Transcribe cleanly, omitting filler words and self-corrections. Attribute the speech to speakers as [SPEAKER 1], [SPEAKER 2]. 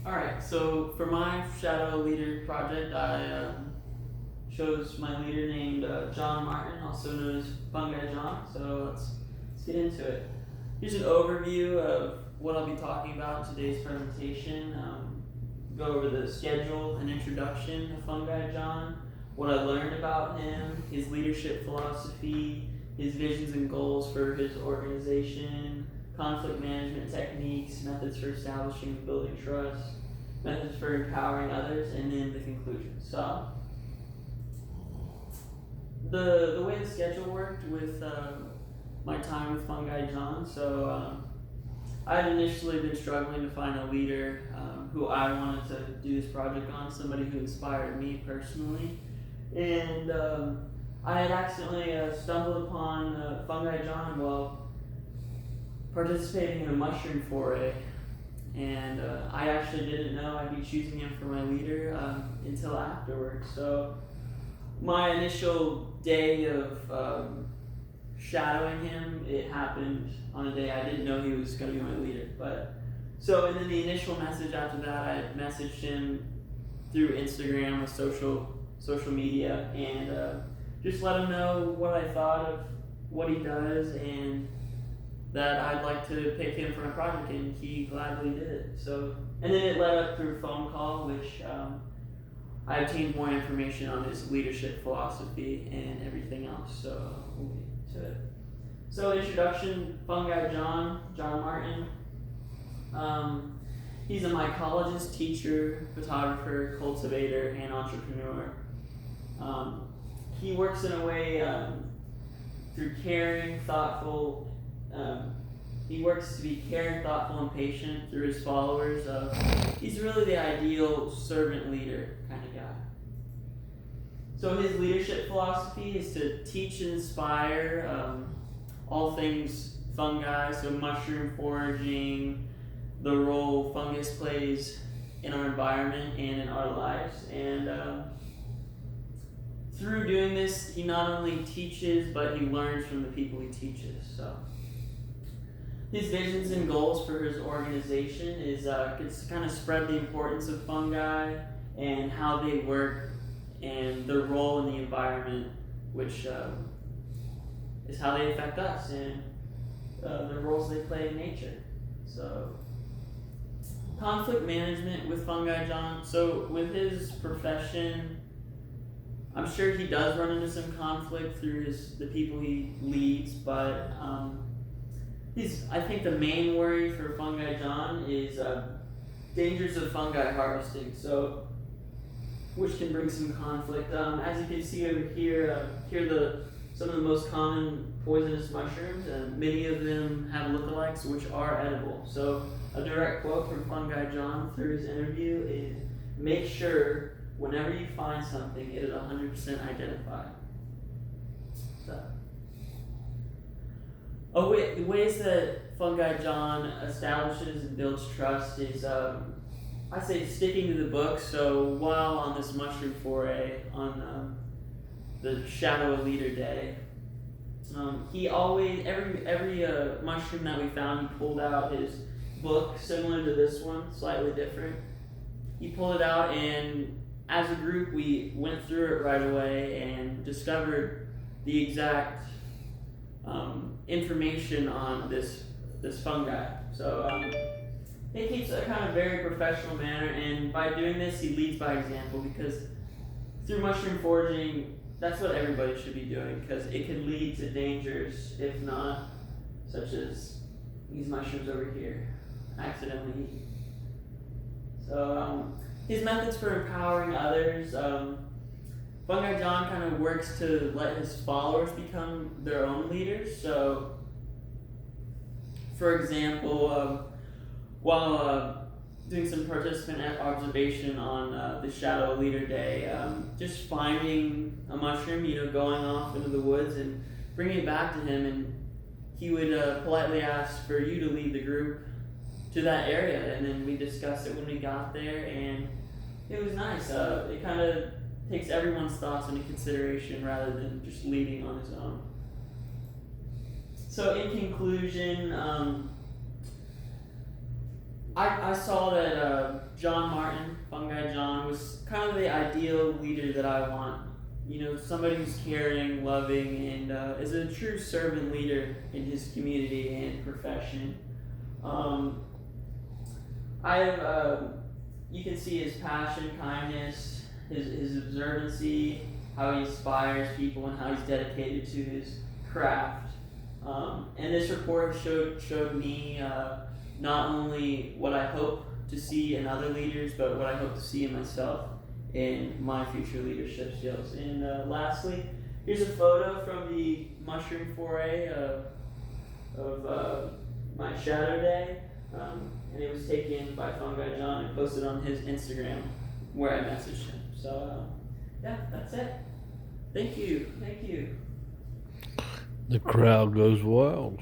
[SPEAKER 1] Alright, so for my Shadow Leader project, I chose my leader named John Martin, also known as Fungi John. So let's get into it. Here's an overview of what I'll be talking about in today's presentation. Go over the schedule and introduction to Fungi John, what I learned about him, his leadership philosophy, his visions and goals for his organization, conflict management techniques, methods for establishing and building trust, methods for empowering others, and then the conclusion. So, the way the schedule worked with my time with Fungi John, so I had initially been struggling to find a leader who I wanted to do this project on, somebody who inspired me personally. And I had accidentally stumbled upon Fungi John while participating in a mushroom foray. And I actually didn't know I'd be choosing him for my leader until afterwards. So my initial day of shadowing him, it happened on a day I didn't know he was going to be my leader. And then the initial message after that, I messaged him through Instagram or social media, and just let him know what I thought of what he does and that I'd like to pick him for my project, and he gladly did it. So, and then it led up through a phone call, which I obtained more information on his leadership philosophy and everything else. So we'll get to it. So introduction: Fungi John Martin. He's a mycologist, teacher, photographer, cultivator, and entrepreneur. He works in a way through caring, thoughtful. He works to be caring, thoughtful, and patient through his followers. He's really the ideal servant leader kind of guy. So his leadership philosophy is to teach and inspire all things fungi, so mushroom foraging, the role fungus plays in our environment and in our lives. And through doing this, he not only teaches, but he learns from the people he teaches. So his visions and goals for his organization is to kind of spread the importance of fungi and how they work and their role in the environment, which is how they affect us and the roles they play in nature. So, conflict management with Fungi John. So, with his profession, I'm sure he does run into some conflict through the people he leads, but I think the main worry for Fungi John is dangers of fungi harvesting, so which can bring some conflict. As you can see over here, here are some of the most common poisonous mushrooms, and many of them have lookalikes which are edible. So a direct quote from Fungi John through his interview is, "Make sure whenever you find something, it is 100% identified." So. The ways that Fungi John establishes and builds trust is, I say, sticking to the book. So while on this mushroom foray on the Shadow Leader Day, he always, every mushroom that we found, he pulled out his book, similar to this one, slightly different. He pulled it out, and as a group, we went through it right away and discovered the exact information on this fungi. So he keeps a kind of very professional manner, and by doing this, he leads by example, because through mushroom foraging, that's what everybody should be doing, because it can lead to dangers, if not, such as these mushrooms over here, accidentally eaten. So his methods for empowering others, Fungi John kind of works to let his followers become their own leaders. So, for example, while doing some participant observation on the Shadow Leader Day, just finding a mushroom, going off into the woods and bringing it back to him, and he would politely ask for you to lead the group to that area, and then we discussed it when we got there, and it was nice. It kind of takes everyone's thoughts into consideration rather than just leading on his own. So in conclusion, I saw that John Martin, Fungi John, was kind of the ideal leader that I want. You know, somebody who's caring, loving, and is a true servant leader in his community and profession. Um, you can see his passion, kindness, his observancy, how he inspires people, and how he's dedicated to his craft. And this report showed me not only what I hope to see in other leaders, but what I hope to see in myself in my future leadership skills. And lastly, here's a photo from the mushroom foray of my shadow day. And it was taken by Fungi John and posted on his Instagram where I messaged him. So, yeah, that's it. Thank you.
[SPEAKER 2] The crowd goes wild.